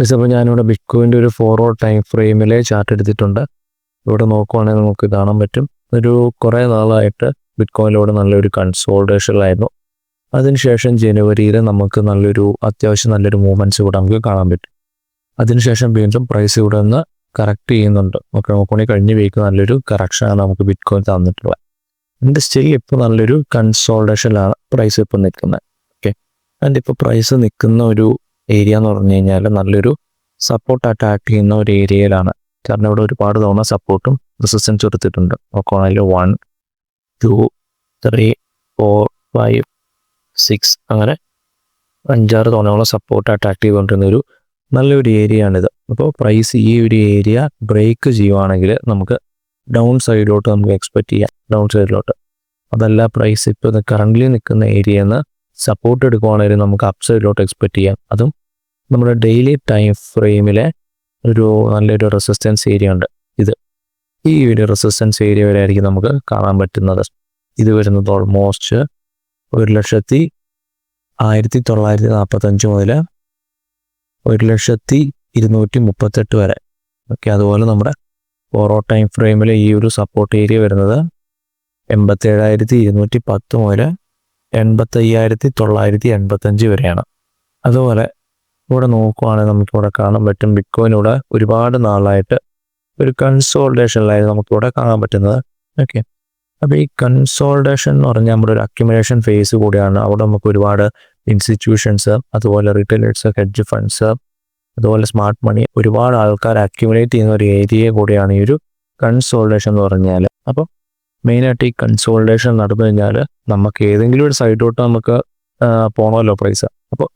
അപ്പോൾ ഞാനിവിടെ ബിറ്റ്കോയിൻ്റെ ഒരു 4 hour ടൈം ഫ്രെയിമിലെ ചാർട്ട് എടുത്തിട്ടുണ്ട്. ഇവിടെ നോക്കുവാണെങ്കിൽ നമുക്ക് കാണാൻ പറ്റും ഒരു കുറേ നാളായിട്ട് ബിറ്റ്കോയിനിലൂടെ നല്ലൊരു കൺസോൾട്ടേഷനിലായിരുന്നു. അതിനുശേഷം ജനുവരിയിൽ നമുക്ക് അത്യാവശ്യം നല്ലൊരു മൂവ്മെൻറ്റ്സ് ഇവിടെ നമുക്ക് കാണാൻ പറ്റും. അതിനുശേഷം വീണ്ടും പ്രൈസ് ഇവിടെ നിന്ന് കറക്റ്റ് ചെയ്യുന്നുണ്ട്. നോക്കുകയാണെങ്കിൽ കഴിഞ്ഞ വീക്ക് നല്ലൊരു കറക്ഷനാണ് നമുക്ക് ബിറ്റ്കോയിൻ തന്നിട്ടുള്ളത്. എൻ്റെ സ്റ്റിൽ ഇപ്പോൾ നല്ലൊരു കൺസോൾട്ടേഷനിലാണ് പ്രൈസ് ഇപ്പോൾ നിൽക്കുന്നത്. ഓക്കെ, ആൻഡ് ഇപ്പോൾ പ്രൈസ് നിൽക്കുന്ന ഒരു ഏരിയ എന്ന് പറഞ്ഞു കഴിഞ്ഞാൽ നല്ലൊരു സപ്പോർട്ടായിട്ട് ആക്ട് ചെയ്യുന്ന ഒരു ഏരിയയിലാണ്. കാരണം ഇവിടെ ഒരുപാട് തവണ സപ്പോർട്ടും റെസിസ്റ്റൻസ് എടുത്തിട്ടുണ്ട്. നോക്കുകയാണെങ്കിൽ 1, 2, 3, 4, 5, 6 അങ്ങനെ 5-6 തവണയോളം സപ്പോർട്ടായിട്ട് ആക്ട് ചെയ്തുകൊണ്ടിരുന്നൊരു നല്ലൊരു ഏരിയയാണിത്. അപ്പോൾ പ്രൈസ് ഈ ഒരു ഏരിയ ബ്രേക്ക് ചെയ്യുവാണെങ്കിൽ നമുക്ക് ഡൗൺ സൈഡിലോട്ട് നമുക്ക് എക്സ്പെക്റ്റ് ചെയ്യാം. ഡൗൺ സൈഡിലോട്ട് അതല്ല, പ്രൈസ് ഇപ്പോൾ കറൻ്റ്ലി നിൽക്കുന്ന ഏരിയയിൽ നിന്ന് സപ്പോർട്ട് എടുക്കുവാണെങ്കിൽ നമുക്ക് അപ്പ് സൈഡിലോട്ട് എക്സ്പെക്റ്റ് ചെയ്യാം. അതും നമ്മുടെ ഡെയിലി ടൈം ഫ്രെയിമിലെ നല്ലൊരു റെസിസ്റ്റൻസ് ഏരിയ ഉണ്ട്. ഈ ഒരു റെസിസ്റ്റൻസ് ഏരിയ വരെ ആയിരിക്കും നമുക്ക് കാണാൻ പറ്റുന്നത്. ഇത് വരുന്നത് ഓൾമോസ്റ്റ് 1,1945 മുതൽ 1,238 വരെ. ഓക്കെ, അതുപോലെ നമ്മുടെ 4 hour ടൈം ഫ്രെയിമിലെ ഈ ഒരു സപ്പോർട്ട് ഏരിയ വരുന്നത് 87,210 മുതൽ 85,985 വരെയാണ്. അതുപോലെ ഇവിടെ നോക്കുവാണെങ്കിൽ നമുക്കിവിടെ കാണാൻ പറ്റും ബിറ്റ്കോയിനിവിടെ ഒരുപാട് നാളായിട്ട് ഒരു കൺസോൾട്ടേഷനിലായിരുന്നു നമുക്കിവിടെ കാണാൻ പറ്റുന്നത്. ഓക്കെ, അപ്പോൾ ഈ കൺസോൾട്ടേഷൻ എന്ന് പറഞ്ഞാൽ നമ്മുടെ ഒരു അക്യുമുലേഷൻ ഫേസ് കൂടിയാണ്. അവിടെ നമുക്ക് ഒരുപാട് ഇൻസ്റ്റിറ്റ്യൂഷൻസ്, അതുപോലെ റീറ്റെയിലേഴ്സ്, ഹെഡ്ജ് ഫണ്ട്സ്, അതുപോലെ സ്മാർട്ട് മണി, ഒരുപാട് ആൾക്കാർ അക്യുമുലേറ്റ് ചെയ്യുന്ന ഒരു ഏരിയ കൂടിയാണ് ഈ ഒരു കൺസോൾട്ടേഷൻ എന്ന് പറഞ്ഞാൽ. അപ്പോൾ മെയിനായിട്ട് ഈ കൺസോൾട്ടേഷൻ നടന്നു കഴിഞ്ഞാൽ നമുക്ക് ഏതെങ്കിലും ഒരു സൈഡിലോട്ട് നമുക്ക് പോകണമല്ലോ പ്രൈസ്. അപ്പോൾ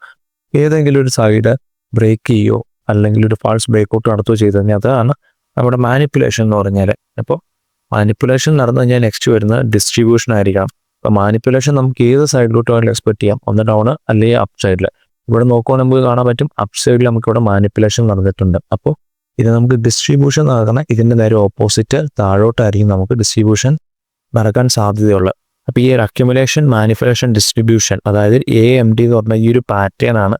ഏതെങ്കിലും ഒരു സൈഡ് ബ്രേക്ക് ചെയ്യുകയോ അല്ലെങ്കിൽ ഒരു ഫാൾസ് ബ്രേക്കൗട്ട് നടത്തുകയോ ചെയ്ത് കഴിഞ്ഞാൽ അതാണ് നമ്മുടെ മാനിപ്പുലേഷൻ എന്ന് പറഞ്ഞാൽ. അപ്പോൾ മാനിപ്പുലേഷൻ നടന്നു കഴിഞ്ഞാൽ നെക്സ്റ്റ് വരുന്നത് ഡിസ്ട്രിബ്യൂഷൻ ആയിരിക്കണം. അപ്പോൾ മാനിപ്പുലേഷൻ നമുക്ക് ഏത് സൈഡിലോട്ട് വേണമെങ്കിലും എക്സ്പെക്ട് ചെയ്യാം, ഒന്ന് ഡൗൺ അല്ലെങ്കിൽ അപ്പ് സൈഡിൽ. ഇവിടെ നോക്കുവാണെങ്കിൽ നമുക്ക് കാണാൻ പറ്റും അപ്പ് സൈഡിൽ നമുക്കിവിടെ മാനിപ്പുലേഷൻ നടന്നിട്ടുണ്ട്. അപ്പോൾ ഇത് നമുക്ക് ഡിസ്ട്രിബ്യൂഷൻ നടക്കണം. ഇതിൻ്റെ നേരെ ഓപ്പോസിറ്റ് താഴോട്ടായിരിക്കും നമുക്ക് ഡിസ്ട്രിബ്യൂഷൻ നടക്കാൻ സാധ്യതയുള്ളത്. അപ്പോൾ ഈ ഒരു അക്യുമുലേഷൻ, മാനിപ്പുലേഷൻ, ഡിസ്ട്രിബ്യൂഷൻ, അതായത് AMD എന്ന് പറഞ്ഞ ഈ ഒരു പാറ്റേൺ ആണ്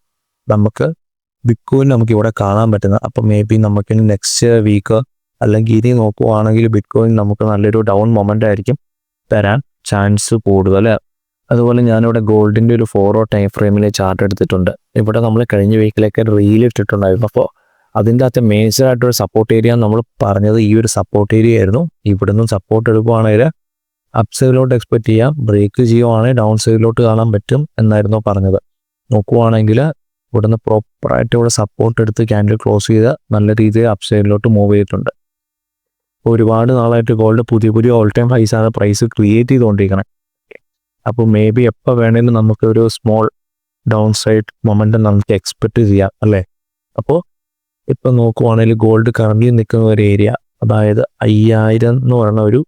നമുക്ക് ബിറ്റ്കോയിൻ നമുക്ക് ഇവിടെ കാണാൻ പറ്റുന്നത്. അപ്പോൾ മേ ബി നമുക്ക് നെക്സ്റ്റ് വീക്ക് അല്ലെങ്കിൽ ഇനി നോക്കുവാണെങ്കിൽ ബിറ്റ്കോയിൻ നമുക്ക് നല്ലൊരു ഡൗൺ മൊമെൻ്റ് ആയിരിക്കും തരാൻ ചാൻസ് കൂടുതൽ. അതുപോലെ ഞാനിവിടെ ഗോൾഡിൻ്റെ ഒരു 4 hour ടൈം ഫ്രെയിമിലെ ചാർട്ട് എടുത്തിട്ടുണ്ട്. ഇവിടെ നമ്മൾ കഴിഞ്ഞ വീക്കിലേക്ക് റീൽ ഇട്ടിട്ടുണ്ടായിരുന്നു. അപ്പോൾ അതിൻ്റെ അകത്ത് മേജറായിട്ടൊരു സപ്പോർട്ട് ഏരിയ നമ്മൾ പറഞ്ഞത് ഈ ഒരു സപ്പോർട്ട് ഏരിയ ആയിരുന്നു. ഇവിടെ നിന്നും സപ്പോർട്ട് എടുക്കുവാണെങ്കിൽ അപ്പ് സൈഡിലോട്ട് എക്സ്പെക്ട് ചെയ്യാം, ബ്രേക്ക് ചെയ്യുവാണെങ്കിൽ ഡൗൺ സൈഡിലോട്ട് കാണാൻ പറ്റും എന്നായിരുന്നു പറഞ്ഞത്. നോക്കുവാണെങ്കിൽ ഇവിടുന്ന് പ്രോപ്പറായിട്ട് ഇവിടെ സപ്പോർട്ട് എടുത്ത് ക്യാൻഡിൽ ക്ലോസ് ചെയ്ത് നല്ല രീതിയിൽ അപ്പ് സൈഡിലോട്ട് മൂവ് ചെയ്തിട്ടുണ്ട്. ഒരുപാട് നാളായിട്ട് ഗോൾഡ് പുതിയ ഓൾ ടൈം ഹൈസാണ് പ്രൈസ് ക്രിയേറ്റ് ചെയ്തുകൊണ്ടിരിക്കണം. അപ്പോൾ മേ ബി എപ്പോൾ വേണമെങ്കിലും നമുക്കൊരു സ്മോൾ ഡൗൺ സൈഡ് മൊമെൻറ്റം നമുക്ക് എക്സ്പെക്റ്റ് ചെയ്യാം അല്ലേ. അപ്പോൾ ഇപ്പം നോക്കുവാണെങ്കിൽ ഗോൾഡ് കറൻ്റ് നിൽക്കുന്ന ഒരു ഏരിയ, അതായത് 5000 എന്ന് പറയുന്ന ഒരു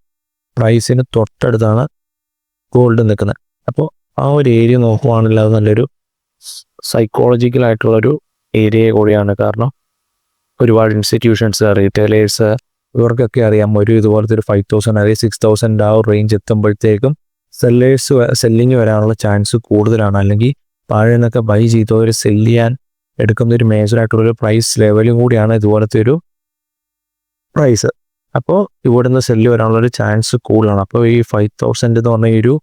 പ്രൈസിന് തൊട്ടടുത്താണ് ഗോൾഡ് നിൽക്കുന്നത്. അപ്പോൾ ആ ഒരു ഏരിയ നോക്കുവാണെങ്കിൽ അത് നല്ലൊരു സൈക്കോളജിക്കലായിട്ടുള്ളൊരു ഏരിയ കൂടിയാണ്. കാരണം ഒരുപാട് ഇൻസ്റ്റിറ്റ്യൂഷൻസ്, റീറ്റെയിലേഴ്സ്, ഇവർക്കൊക്കെ അറിയാം ഇതുപോലത്തെ ഒരു 5,000 അല്ലെങ്കിൽ 6,000 ആ ഒരു റേഞ്ച് എത്തുമ്പോഴത്തേക്കും സെല്ലിങ് വരാനുള്ള ചാൻസ് കൂടുതലാണ്. അല്ലെങ്കിൽ താഴെ നിന്നൊക്കെ ബൈ ചെയ്തവർ സെല്ല് ചെയ്യാൻ എടുക്കുന്ന ഒരു മേജറായിട്ടുള്ളൊരു പ്രൈസ് ലെവലും കൂടിയാണ് ഇതുപോലത്തെ ഒരു പ്രൈസ്. അപ്പോൾ ഇവിടുന്ന് സെല്ല് വരാനുള്ളൊരു ചാൻസ് കൂടുതലാണ്. അപ്പോൾ ഈ 5,000 എന്ന് പറഞ്ഞ ഈ ഒരു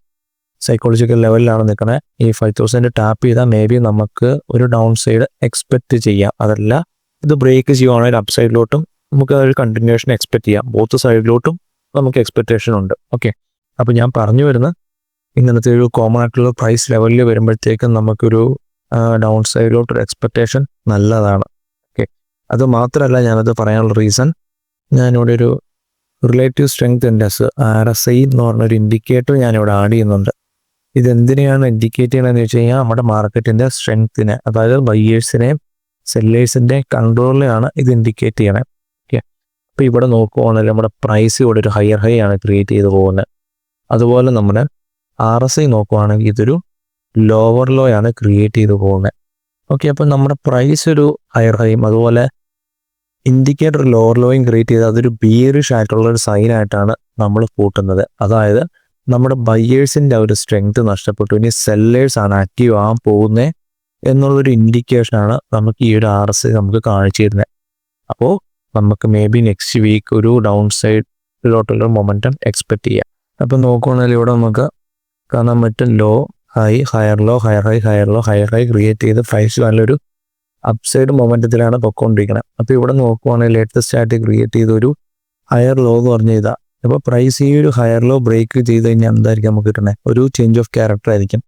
സൈക്കോളജിക്കൽ ലെവലിലാണ് നിൽക്കുന്നത്. ഈ 5,000 ടാപ്പ് ചെയ്താൽ മേ ബി നമുക്ക് ഒരു ഡൗൺ സൈഡ് എക്സ്പെക്റ്റ് ചെയ്യാം. അതല്ല, ഇത് ബ്രേക്ക് ചെയ്യുവാണെങ്കിൽ അപ്പ് സൈഡിലോട്ടും നമുക്ക് ഒരു കണ്ടിന്യൂഷൻ എക്സ്പെക്റ്റ് ചെയ്യാം. ബോത്ത് സൈഡിലോട്ടും നമുക്ക് എക്സ്പെക്റ്റേഷൻ ഉണ്ട്. ഓക്കെ, അപ്പോൾ ഞാൻ പറഞ്ഞു വരുന്ന ഇങ്ങനത്തെ ഒരു കോമൺ ആയിട്ടുള്ള പ്രൈസ് ലെവലിൽ വരുമ്പോഴത്തേക്കും നമുക്കൊരു ഡൗൺ സൈഡിലോട്ടൊരു എക്സ്പെക്റ്റേഷൻ നല്ലതാണ്. ഓക്കെ, അത് മാത്രമല്ല ഞാനത് പറയാനുള്ള റീസൺ, ഞാനിവിടെ ഒരു റിലേറ്റീവ് സ്ട്രെങ്ത് ഇൻഡെക്സ് RSI എന്ന് പറഞ്ഞൊരു ഇൻഡിക്കേറ്റർ ഞാനിവിടെ ആഡ് ചെയ്യുന്നുണ്ട്. ഇതെന്തിനെയാണ് ഇൻഡിക്കേറ്റ് ചെയ്യണമെന്ന് വെച്ച് കഴിഞ്ഞാൽ നമ്മുടെ മാർക്കറ്റിൻ്റെ സ്ട്രെങ്ത്തിനെ, അതായത് ബയ്യേഴ്സിനെയും സെല്ലേഴ്സിൻ്റെ കൺട്രോളിനെയാണ് ഇത് ഇൻഡിക്കേറ്റ് ചെയ്യണേ. ഓക്കെ, അപ്പോൾ ഇവിടെ നോക്കുവാണെങ്കിൽ നമ്മുടെ പ്രൈസ് ഇവിടെ ഒരു ഹയർ ഹൈ ആണ് ക്രിയേറ്റ് ചെയ്ത് പോകുന്നത്. അതുപോലെ നമ്മുടെ RSI നോക്കുവാണെങ്കിൽ ഇതൊരു ലോവർ ലോ ആണ് ക്രിയേറ്റ് ചെയ്ത് പോകുന്നത്. ഓക്കെ, അപ്പോൾ നമ്മുടെ പ്രൈസ് ഒരു ഹയർ ഹൈയും അതുപോലെ ഇൻഡിക്കേറ്റർ ലോവർ ലോയും ക്രിയേറ്റ് ചെയ്ത് അതൊരു ബിയറിഷ് ആയിട്ടുള്ള ഒരു സൈനായിട്ടാണ് നമ്മൾ കൂട്ടുന്നത്. അതായത് നമ്മുടെ ബയ്യേഴ്സിൻ്റെ ഒരു സ്ട്രെങ്ത് നഷ്ടപ്പെട്ടു, ഇനി സെല്ലേഴ്സ് ആണ് ആക്റ്റീവ് ആകാൻ പോകുന്നത് എന്നുള്ളൊരു ഇൻഡിക്കേഷനാണ് നമുക്ക് ഈ ഒരു RSI നമുക്ക് കാണിച്ചു തരുന്നത്. അപ്പോൾ നമുക്ക് മേ ബി നെക്സ്റ്റ് വീക്ക് ഒരു ഡൗൺ സൈഡിലോട്ടുള്ള മൊമെൻറ്റം എക്സ്പെക്ട് ചെയ്യാം. അപ്പോൾ നോക്കുകയാണെങ്കിൽ ഇവിടെ നമുക്ക് കാണാൻ പറ്റും low high, higher low, higher high, higher low, higher high create ചെയ്ത് പ്രൈസ് നല്ലൊരു അപ്സൈഡ് മൊമെൻറ്റത്തിലാണ് പൊയ്ക്കൊണ്ടിരിക്കുന്നത്. അപ്പോൾ ഇവിടെ നോക്കുവാണെങ്കിൽ ലേറ്റസ്റ്റ് ആയിട്ട് ക്രിയേറ്റ് ചെയ്ത ഒരു ഹയർ ലോ എന്ന് പറഞ്ഞ ഇതാ. അപ്പോൾ പ്രൈസ് ഈ ഒരു ഹയർ ലോ ബ്രേക്ക് ചെയ്ത് കഴിഞ്ഞാൽ എന്തായിരിക്കും നമുക്ക് കിട്ടുന്നത്? ഒരു ചേഞ്ച് ഓഫ് ക്യാരക്ടർ ആയിരിക്കും.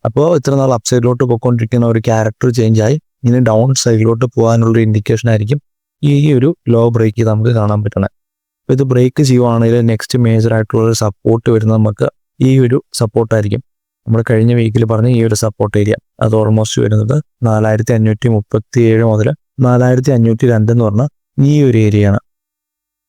അപ്പോൾ ഇത്ര നാൾ അപ്സൈഡിലോട്ട് പോയിക്കൊണ്ടിരിക്കുന്ന ഒരു ക്യാരക്ടർ ചേഞ്ച് ആയി ഇനി ഡൗൺ സൈഡിലോട്ട് പോകാനുള്ളൊരു ഇൻഡിക്കേഷൻ ആയിരിക്കും ഈ ഒരു ലോ ബ്രേക്ക് നമുക്ക് കാണാൻ പറ്റണേ. അപ്പോൾ ഇത് ബ്രേക്ക് ചെയ്യുവാണെങ്കിൽ നെക്സ്റ്റ് മേജർ ആയിട്ടുള്ള സപ്പോർട്ട് വരുന്നത് നമുക്ക് ഈ ഒരു സപ്പോർട്ടായിരിക്കും. നമ്മൾ കഴിഞ്ഞ വീക്കിൽ പറഞ്ഞ ഈ ഒരു സപ്പോർട്ട് ഏരിയ അത് ഓൾമോസ്റ്റ് വരുന്നത് 4537 മുതൽ 4502 എന്ന് പറഞ്ഞാൽ ഈ ഒരു ഏരിയയാണ്.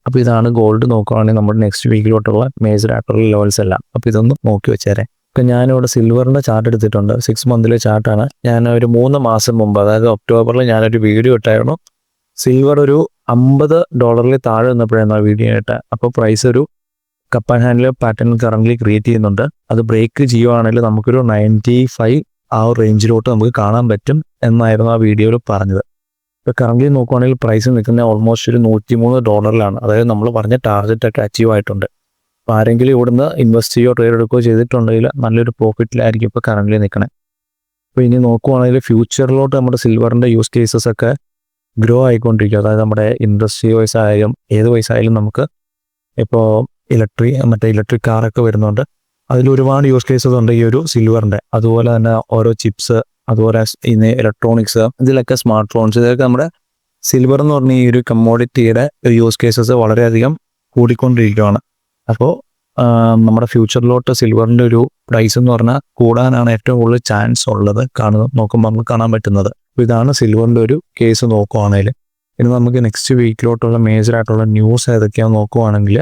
അപ്പോൾ ഇതാണ് ഗോൾഡ് നോക്കുകയാണെങ്കിൽ നമ്മുടെ നെക്സ്റ്റ് വീക്കിലോട്ടുള്ള മേജർ ആയിട്ടുള്ള ലെവൽസ് എല്ലാം. അപ്പോൾ ഇതൊന്ന് നോക്കി വെച്ചേരെ. ഇപ്പം ഞാനിവിടെ സിൽവറിൻ്റെ ചാർട്ട് എടുത്തിട്ടുണ്ട്. 6 മന്തിലെ ചാർട്ടാണ്. ഞാൻ ഒരു 3 മാസം മുമ്പ്, അതായത് ഒക്ടോബറിൽ ഞാനൊരു വീഡിയോ ഇട്ടായിരുന്നു. സിൽവർ ഒരു $50 താഴെ നിന്നപ്പോഴാണ് ആ വീഡിയോ ഇട്ടത്. അപ്പോൾ പ്രൈസ് ഒരു cup and handle pattern current create ചെയ്യുന്നുണ്ട്. അത് ബ്രേക്ക് ചെയ്യുവാണെങ്കിൽ നമുക്കൊരു 95 ആ റേഞ്ചിലോട്ട് നമുക്ക് കാണാൻ പറ്റും എന്നായിരുന്നു ആ വീഡിയോയിൽ പറഞ്ഞത്. ഇപ്പോൾ കറൻ്റ് നോക്കുവാണെങ്കിൽ പ്രൈസ് നിൽക്കുന്ന ഓൾമോസ്റ്റ് ഒരു $103. അതായത് നമ്മൾ പറഞ്ഞ ടാർഗറ്റൊക്കെ അച്ചീവ് ആയിട്ടുണ്ട്. അപ്പോൾ ആരെങ്കിലും ഇവിടുന്ന് ഇൻവെസ്റ്റ് ചെയ്യുകയോ ട്രേഡ് എടുക്കുകയോ ചെയ്തിട്ടുണ്ടെങ്കിൽ നല്ലൊരു പ്രോഫിറ്റിലായിരിക്കും ഇപ്പോൾ കറൻ്റ് നിൽക്കണേ. അപ്പോൾ ഇനി നോക്കുവാണെങ്കിൽ ഫ്യൂച്ചറിലോട്ട് നമ്മുടെ സിൽവറിൻ്റെ യൂസ് കേസസ് ഒക്കെ ഗ്രോ ആയിക്കൊണ്ടിരിക്കും. അതായത് നമ്മുടെ ഇൻഡസ്ട്രി വൈസ് ആയാലും ഏത് വൈസ് ആയാലും നമുക്ക് ഇപ്പോൾ ഇലക്ട്രിക് കാറൊക്കെ വരുന്നുണ്ട്. അതിൽ ഒരുപാട് യൂസ് കേസസ് ഉണ്ട് ഈ ഒരു സിൽവറിൻ്റെ. അതുപോലെ തന്നെ ഓരോ ചിപ്സ്, അതുപോലെ ഇന്ന് ഇലക്ട്രോണിക്സ്, ഇതിലൊക്കെ സ്മാർട്ട് ഫോൺസ്, ഇതൊക്കെ നമ്മുടെ സിൽവർ എന്ന് പറഞ്ഞ ഈ ഒരു കമ്മോഡിറ്റിയുടെ യൂസ് കേസസ് വളരെയധികം കൂടിക്കൊണ്ടിരിക്കുകയാണ്. അപ്പോൾ നമ്മുടെ ഫ്യൂച്ചറിലോട്ട് സിൽവറിൻ്റെ ഒരു പ്രൈസ് എന്ന് പറഞ്ഞാൽ കൂടാനാണ് ഏറ്റവും കൂടുതൽ ചാൻസ് ഉള്ളത് നോക്കുമ്പോൾ നമുക്ക് കാണാൻ പറ്റുന്നത്. അപ്പോൾ ഇതാണ് സിൽവറിൻ്റെ ഒരു കേസ് നോക്കുവാണെങ്കിൽ. ഇനി നമുക്ക് നെക്സ്റ്റ് വീക്കിലോട്ടുള്ള മേജർ ആയിട്ടുള്ള ന്യൂസ് ഏതൊക്കെയാണെന്ന് നോക്കുവാണെങ്കിൽ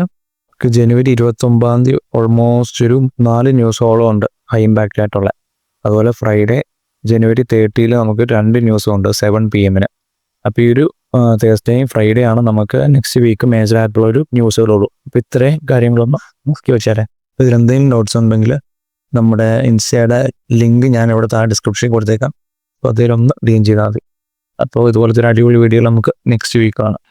ജനുവരി 29 ഓൾമോസ്റ്റ് ഒരു 4 ന്യൂസോളം ഉണ്ട് ഹൈ ഇമ്പാക്റ്റ് ആയിട്ടുള്ള. അതുപോലെ ഫ്രൈഡേ ജനുവരി 30 നമുക്ക് 2 ന്യൂസും ഉണ്ട് 7 PM. അപ്പോൾ ഈ ഒരു തേഴ്സ്ഡേയും ഫ്രൈഡേ ആണ് നമുക്ക് നെക്സ്റ്റ് വീക്ക് മേജർ ആയിട്ടുള്ള ഒരു ന്യൂസുകളുള്ളൂ. അപ്പോൾ ഇത്രയും കാര്യങ്ങളൊന്നും നോക്കി വെച്ചാലേ. അപ്പോൾ ഇതിലെന്തെങ്കിലും ഡൗട്ട്സ് ഉണ്ടെങ്കിൽ നമ്മുടെ ഇൻസ്റ്റയുടെ ലിങ്ക് ഞാൻ ഇവിടെ താഴെ ഡിസ്ക്രിപ്ഷനിൽ കൊടുത്തേക്കാം. അപ്പോൾ അതിലൊന്ന് ഡീം ചെയ്താൽ മതി. അപ്പോൾ ഇതുപോലത്തെ ഒരു അടിപൊളി വീഡിയോ നമുക്ക് നെക്സ്റ്റ് വീക്ക് കാണാം.